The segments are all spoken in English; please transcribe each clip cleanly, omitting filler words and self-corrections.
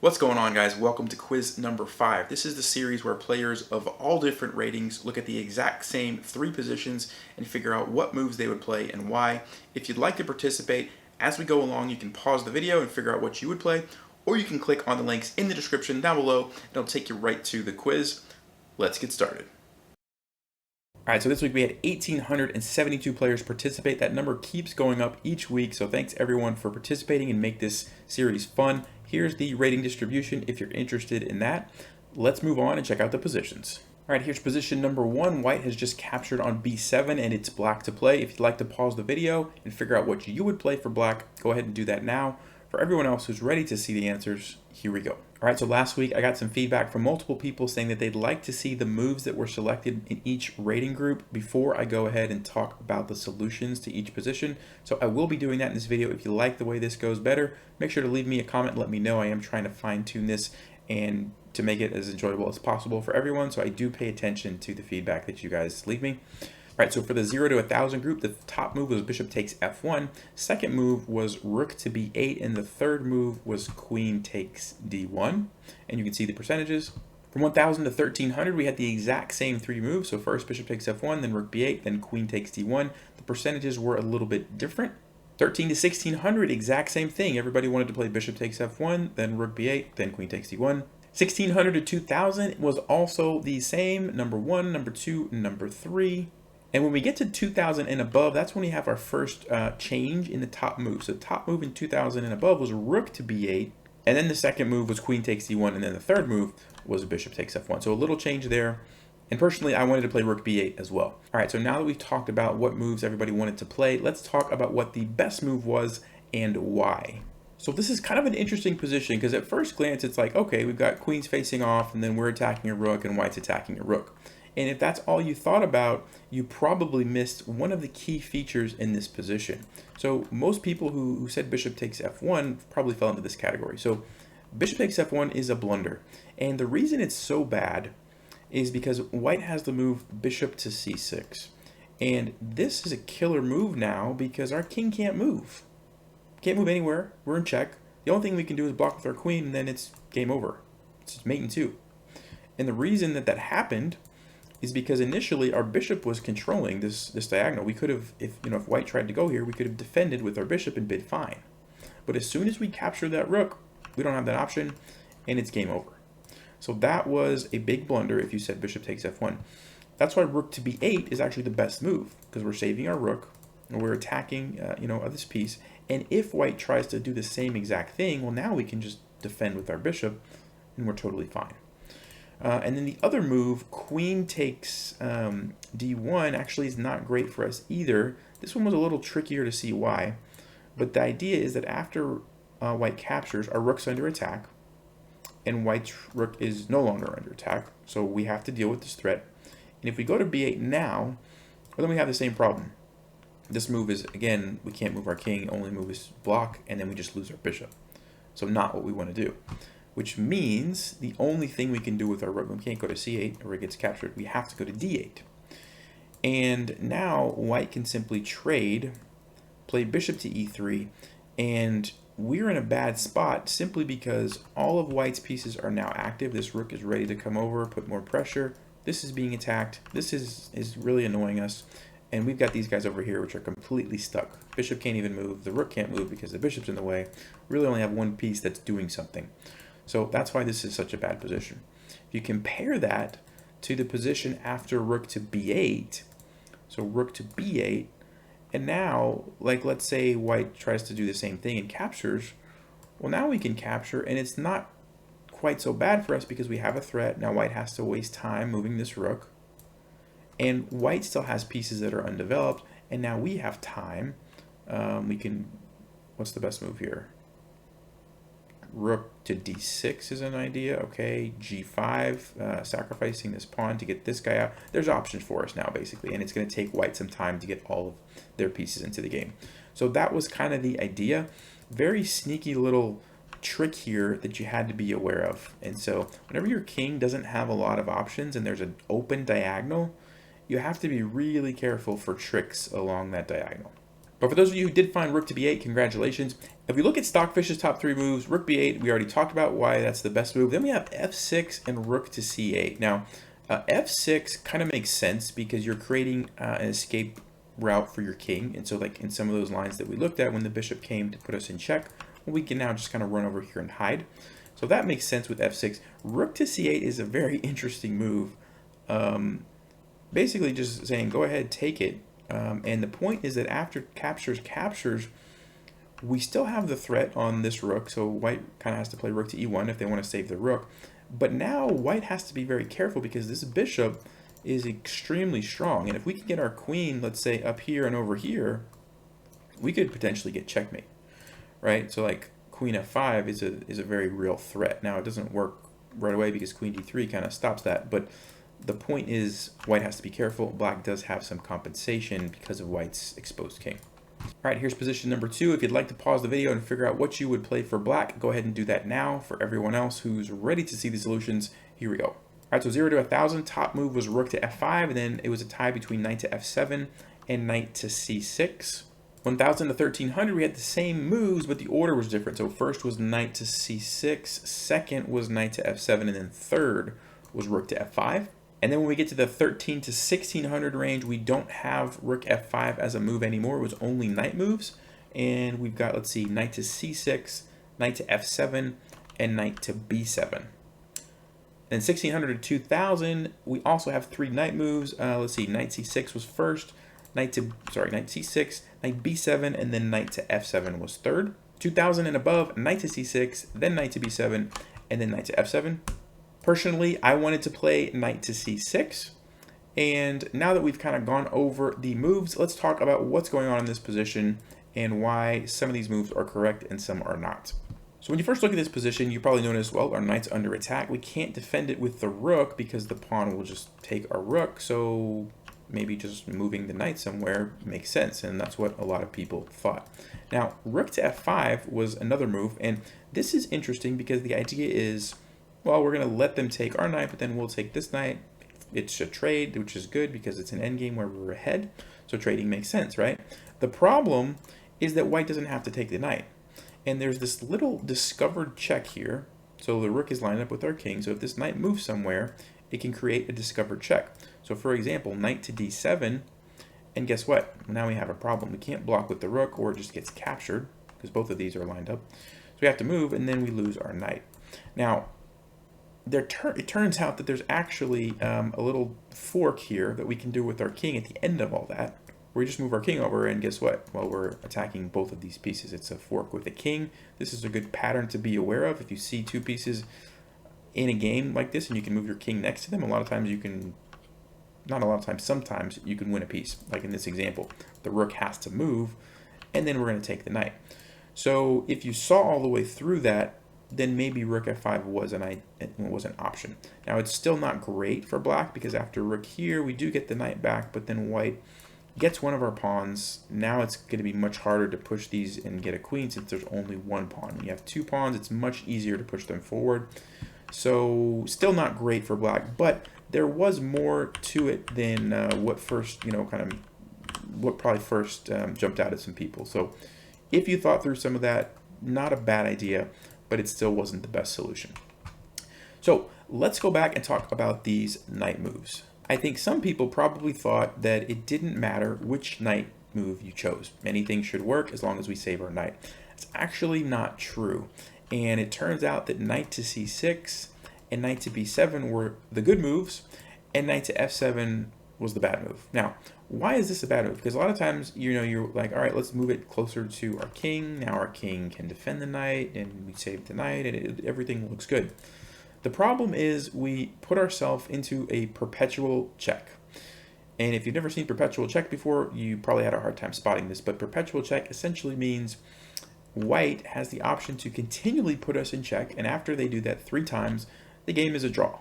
What's going on, guys? Welcome to quiz number 5. This is the series where players of all different ratings look at the exact same 3 positions and figure out what moves they would play and why. If you'd like to participate, as we go along, you can pause the video and figure out what you would play, or you can click on the links in the description down below and it'll take you right to the quiz. Let's get started. Alright, so this week we had 1,872 players participate. That number keeps going up each week, so thanks everyone for participating and make this series fun. Here's the rating distribution if you're interested in that. Let's move on and check out the positions. Alright, here's position number 1. White has just captured on b7 and it's black to play. If you'd like to pause the video and figure out what you would play for black, go ahead and do that now. For everyone else who's ready to see the answers, here we go. Alright, so last week I got some feedback from multiple people saying that they'd like to see the moves that were selected in each rating group before I go ahead and talk about the solutions to each position. So I will be doing that in this video. If you like the way this goes better, make sure to leave me a comment and let me know. I am trying to fine tune this and to make it as enjoyable as possible for everyone. So I do pay attention to the feedback that you guys leave me. Alright, so for the 0 to 1,000 group, the top move was bishop takes f1. Second move was rook to b8, and the third move was queen takes d1. And you can see the percentages. From 1,000 to 1,300, we had the exact same 3 moves. So first bishop takes f1, then rook b8, then queen takes d1. The percentages were a little bit different. 13 to 1,600, exact same thing. Everybody wanted to play bishop takes f1, then rook b8, then queen takes d1. 1,600 to 2,000 was also the same. Number 1, number 2, number 3. And when we get to 2,000 and above, that's when we have our first change in the top move. So the top move in 2,000 and above was rook to b8, and then the second move was queen takes d1, and then the third move was bishop takes f1. So a little change there. And personally, I wanted to play rook b8 as well. All right, so now that we've talked about what moves everybody wanted to play, let's talk about what the best move was and why. So this is kind of an interesting position because at first glance, it's like, okay, we've got queens facing off, and then we're attacking a rook, and white's attacking a rook. And if that's all you thought about, you probably missed one of the key features in this position. So most people who said bishop takes f1 probably fell into this category. So bishop takes f1 is a blunder. And the reason it's so bad is because white has the move bishop to c6. And this is a killer move now because our king can't move. Can't move anywhere. We're in check. The only thing we can do is block with our queen, and then it's game over. It's just mate in 2. And the reason that happened is because initially our bishop was controlling this diagonal. We could have, if white tried to go here, we could have defended with our bishop and bid fine. But as soon as we capture that rook, we don't have that option, and it's game over. So that was a big blunder if you said bishop takes f1. That's why rook to b8 is actually the best move, because we're saving our rook, and we're attacking, this piece. And if white tries to do the same exact thing, well, now we can just defend with our bishop, and we're totally fine. And then the other move, queen takes d1, actually is not great for us either. This one was a little trickier to see why. But the idea is that after white captures, our rook's under attack. And white's rook is no longer under attack. So we have to deal with this threat. And if we go to b8 now, well, then we have the same problem. This move is, again, we can't move our king. Only move is block. And then we just lose our bishop. So not what we want to do. Which means the only thing we can do with our rook, we can't go to c8 or it gets captured, we have to go to d8. And now white can simply trade, play bishop to e3, and we're in a bad spot simply because all of white's pieces are now active. This rook is ready to come over, put more pressure. This is being attacked. This is really annoying us. And we've got these guys over here which are completely stuck. Bishop can't even move. The rook can't move because the bishop's in the way. We really only have one piece that's doing something. So that's why this is such a bad position. If you compare that to the position after rook to b8, so rook to b8, and now, like let's say white tries to do the same thing and captures, well now we can capture and it's not quite so bad for us because we have a threat. Now white has to waste time moving this rook, and white still has pieces that are undeveloped, and now we have time. We can, what's the best move here? Rook to d6 is an idea. Okay, g5, sacrificing this pawn to get this guy out. There's options for us now, basically, and it's going to take white some time to get all of their pieces into the game. So that was kind of the idea. Very sneaky little trick here that you had to be aware of. And so whenever your king doesn't have a lot of options and there's an open diagonal, you have to be really careful for tricks along that diagonal. But for those of you who did find rook to b8, congratulations. If we look at Stockfish's top 3 moves, rook b8, we already talked about why that's the best move. Then we have f6 and rook to c8. Now, f6 kind of makes sense because you're creating an escape route for your king. And so like in some of those lines that we looked at when the bishop came to put us in check, well, we can now just kind of run over here and hide. So that makes sense with f6. Rook to c8 is a very interesting move. Basically just saying, go ahead, take it. And the point is that after captures, we still have the threat on this rook. So white kind of has to play rook to e1 if they want to save the rook. But now white has to be very careful because this bishop is extremely strong. And if we can get our queen, let's say up here and over here, we could potentially get checkmate, right? So like queen f5 is a very real threat. Now it doesn't work right away because queen d3 kind of stops that. But the point is white has to be careful. Black does have some compensation because of white's exposed king. All right, here's position number 2. If you'd like to pause the video and figure out what you would play for black, go ahead and do that now. For everyone else who's ready to see the solutions, here we go. All right, so 0 to 1,000, top move was rook to f5, and then it was a tie between knight to f7 and knight to c6. 1,000 to 1,300, we had the same moves, but the order was different. So first was knight to c6, second was knight to f7, and then third was rook to f5. And then when we get to the 13 to 1600 range, we don't have rook f5 as a move anymore. It was only knight moves. And we've got, let's see, knight to c6, knight to f7, and knight to b7. Then 1600 to 2000, we also have 3 knight moves. Let's see, knight c6 was first, knight c6, knight b7, and then knight to f7 was third. 2000 and above, knight to c6, then knight to b7, and then knight to f7. Personally, I wanted to play knight to c6, and now that we've kind of gone over the moves, let's talk about what's going on in this position and why some of these moves are correct and some are not. So when you first look at this position, you probably notice, well, our knight's under attack. We can't defend it with the rook because the pawn will just take our rook, so maybe just moving the knight somewhere makes sense, and that's what a lot of people thought. Now, rook to f5 was another move, and this is interesting because the idea is, well, we're going to let them take our knight, but then we'll take this knight. It's a trade, which is good because it's an endgame where we're ahead. So trading makes sense, right? The problem is that white doesn't have to take the knight. And there's this little discovered check here. So the rook is lined up with our king. So if this knight moves somewhere, it can create a discovered check. So for example, knight to d7. And guess what? Now we have a problem. We can't block with the rook or it just gets captured because both of these are lined up. So we have to move and then we lose our knight. Now, it turns out that there's actually a little fork here that we can do with our king at the end of all that, where we just move our king over and guess what? Well, we're attacking both of these pieces. It's a fork with a king. This is a good pattern to be aware of. If you see 2 pieces in a game like this and you can move your king next to them, a lot of times you can, not a lot of times, sometimes you can win a piece. Like in this example, the rook has to move and then we're going to take the knight. So if you saw all the way through that, then maybe rook f5 was an option. Now it's still not great for black because after rook here, we do get the knight back, but then white gets one of our pawns. Now it's going to be much harder to push these and get a queen since there's only one pawn. When you have 2 pawns, it's much easier to push them forward. So still not great for black, but there was more to it than what first, what probably first jumped out at some people. So if you thought through some of that, not a bad idea, but it still wasn't the best solution. So let's go back and talk about these knight moves. I think some people probably thought that it didn't matter which knight move you chose. Anything should work as long as we save our knight. It's actually not true. And it turns out that knight to c6 and knight to b7 were the good moves, and knight to f7 was the bad move. Now, why is this a bad move? Because a lot of times, you're like, all right, let's move it closer to our king. Now our king can defend the knight, and we save the knight, and everything looks good. The problem is we put ourselves into a perpetual check. And if you've never seen perpetual check before, you probably had a hard time spotting this, but perpetual check essentially means white has the option to continually put us in check, and after they do that 3 times, the game is a draw.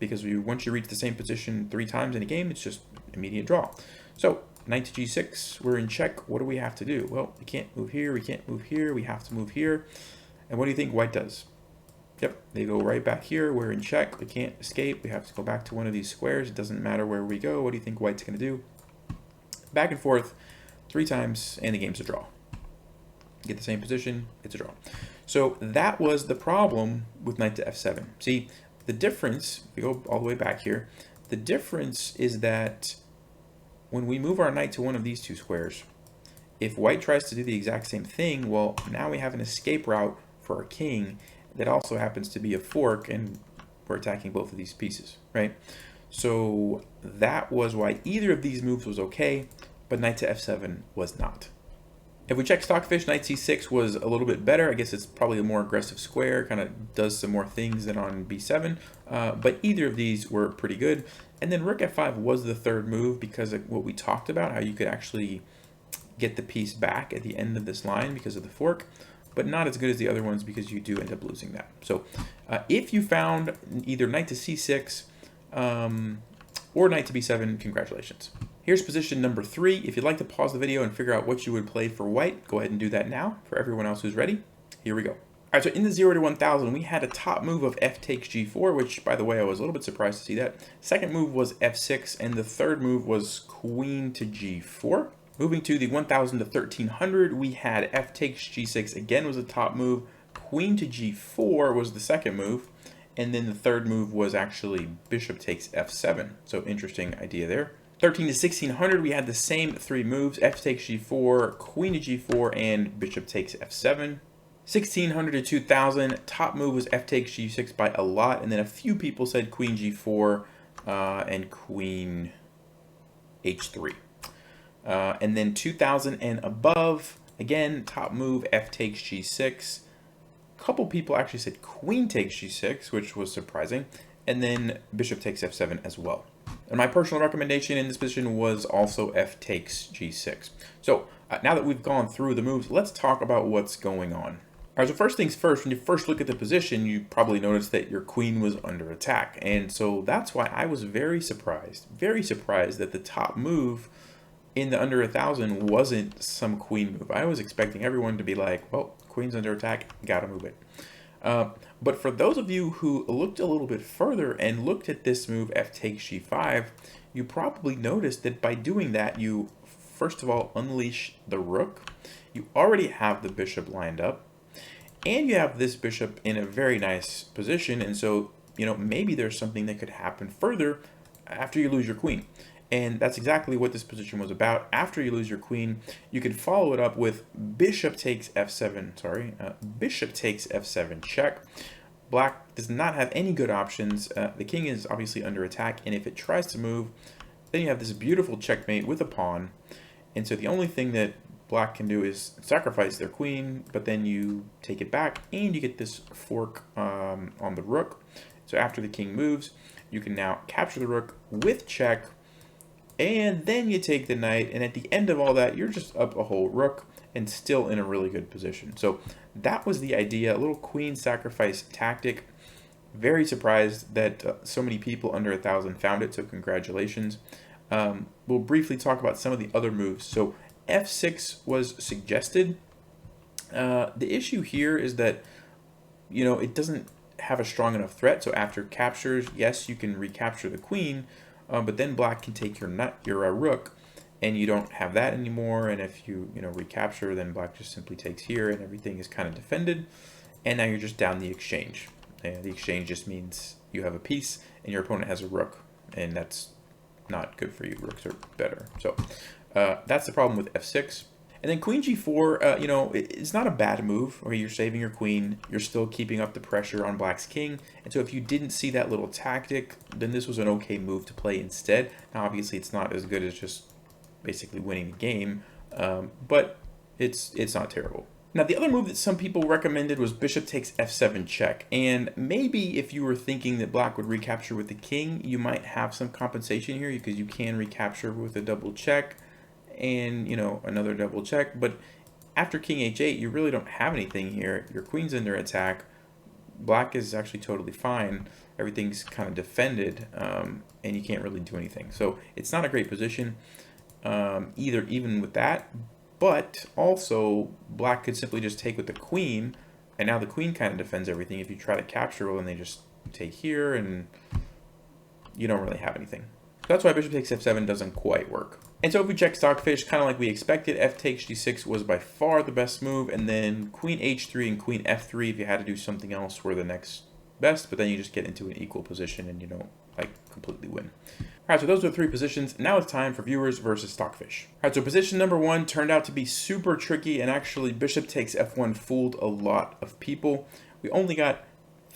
Because once you reach the same position 3 times in a game, it's just immediate draw. So knight to g6, we're in check. What do we have to do? Well, we can't move here, we can't move here, we have to move here. And what do you think white does? Yep, they go right back here. We're in check. We can't escape. We have to go back to one of these squares. It doesn't matter where we go. What do you think white's going to do? Back and forth. 3 times, and the game's a draw. Get the same position, it's a draw. So that was the problem with knight to f7. See, the difference, if we go all the way back here, the difference is that when we move our knight to one of these 2 squares, if white tries to do the exact same thing, well, now we have an escape route for our king that also happens to be a fork, and we're attacking both of these pieces, right? So that was why either of these moves was okay, but knight to f7 was not. If we check Stockfish, knight c6 was a little bit better. I guess it's probably a more aggressive square, kind of does some more things than on b7, but either of these were pretty good. And then rook f5 was the third move because of what we talked about, how you could actually get the piece back at the end of this line because of the fork, but not as good as the other ones because you do end up losing that. So if you found either knight to c6 or knight to b7, congratulations. Here's position number 3. If you'd like to pause the video and figure out what you would play for white, go ahead and do that now. For everyone else who's ready, here we go. All right, so in the 0 to 1000, we had a top move of f takes g4, which, by the way, I was a little bit surprised to see that. Second move was f6, and the third move was queen to g4. Moving to the 1000 to 1300, we had f takes g6, again was the top move. Queen to g4 was the second move. And then the third move was actually bishop takes f7. So interesting idea there. 13 to 1600, we had the same 3 moves, f takes g4, queen to g4, and bishop takes f7. 1600 to 2000, top move was f takes g6 by a lot, and then a few people said queen g4 and queen h3. And then 2000 and above, again, top move f takes g6. A couple people actually said queen takes g6, which was surprising, and then bishop takes f7 as well. And my personal recommendation in this position was also f takes g6. So now that we've gone through the moves, let's talk about what's going on. All right, so first things first, when you first look at the position, you probably noticed that your queen was under attack. And so that's why I was very surprised that the top move in the under 1000 wasn't some queen move. I was expecting everyone to be like, well, queen's under attack, gotta move it. But for those of you who looked a little bit further and looked at this move, f takes g5, you probably noticed that by doing that, you first of all unleash the rook. You already have the bishop lined up, and you have this bishop in a very nice position. And so, you know, maybe there's something that could happen further after you lose your queen. And that's exactly what this position was about. After you lose your queen, you can follow it up with bishop takes f7, bishop takes f7 check. Black does not have any good options. The king is obviously under attack, and if it tries to move, then you have this beautiful checkmate with a pawn. And so the only thing that black can do is sacrifice their queen, but then you take it back, and you get this fork on the rook. So after the king moves, you can now capture the rook with check, and then you take the knight, and at the end of all that, you're just up a whole rook and still in a really good position. So that was the idea, a little queen sacrifice tactic. Very surprised that so many people under 1000 found it, so congratulations. We'll briefly talk about some of the other moves. So f6 was suggested. The issue here is that, you know, it doesn't have a strong enough threat. So after captures, yes, you can recapture the queen, but then black can take your rook, and you don't have that anymore. And if you recapture, then black just simply takes here, and everything is kind of defended. And now you're just down the exchange. And the exchange just means you have a piece, and your opponent has a rook, and that's not good for you. Rooks are better. So that's the problem with f6. And then queen g4, it's not a bad move. Okay, you're saving your queen. You're still keeping up the pressure on black's king. And so if you didn't see that little tactic, then this was an okay move to play instead. Now, obviously, it's not as good as just basically winning the game, but it's not terrible. Now, the other move that some people recommended was bishop takes f7 check. And maybe if you were thinking that black would recapture with the king, you might have some compensation here because you can recapture with a double check and, another double check. But after king h8, you really don't have anything here. Your queen's under attack. Black is actually totally fine. Everything's kind of defended, and you can't really do anything. So it's not a great position, even with that. But also, black could simply just take with the queen, and now the queen kind of defends everything. If you try to capture, well, then they just take here, and you don't really have anything. So that's why bishop takes f7 doesn't quite work. And so if we check Stockfish, kind of like we expected, f takes g6 was by far the best move, and then queen h3 and queen f3, if you had to do something else, were the next best, but then you just get into an equal position and you don't like completely win. All right, so those are the 3 positions. Now it's time for viewers versus Stockfish. All right, so position number 1 turned out to be super tricky, and actually bishop takes f1 fooled a lot of people. We only got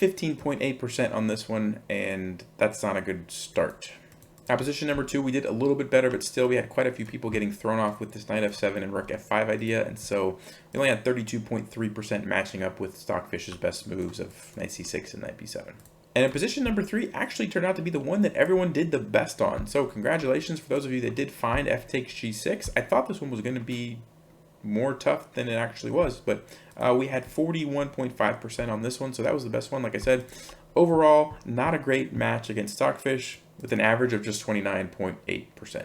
15.8% on this one, and that's not a good start. Now, position number 2, we did a little bit better, but still we had quite a few people getting thrown off with this knight f7 and rook f5 idea, and so we only had 32.3% matching up with Stockfish's best moves of knight c6 and knight b7. And in position number 3 actually turned out to be the one that everyone did the best on. So congratulations for those of you that did find f takes g6. I thought this one was going to be more tough than it actually was, but we had 41.5% on this one, so that was the best one. Like I said, overall, not a great match against Stockfish with an average of just 29.8%. All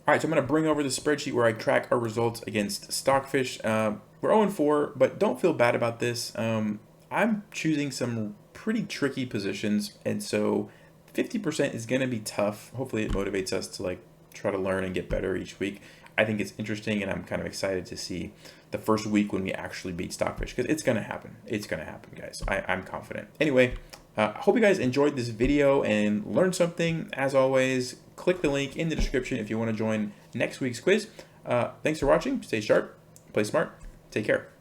right, so I'm going to bring over the spreadsheet where I track our results against Stockfish. We're 0-4, but don't feel bad about this. I'm choosing some pretty tricky positions, and so 50% is going to be tough. Hopefully it motivates us to like try to learn and get better each week. I think it's interesting, and I'm kind of excited to see the first week when we actually beat Stockfish, because it's going to happen. It's going to happen, guys. I'm confident. Anyway, I hope you guys enjoyed this video and learned something. As always, click the link in the description if you want to join next week's quiz. Thanks for watching. Stay sharp, play smart, take care.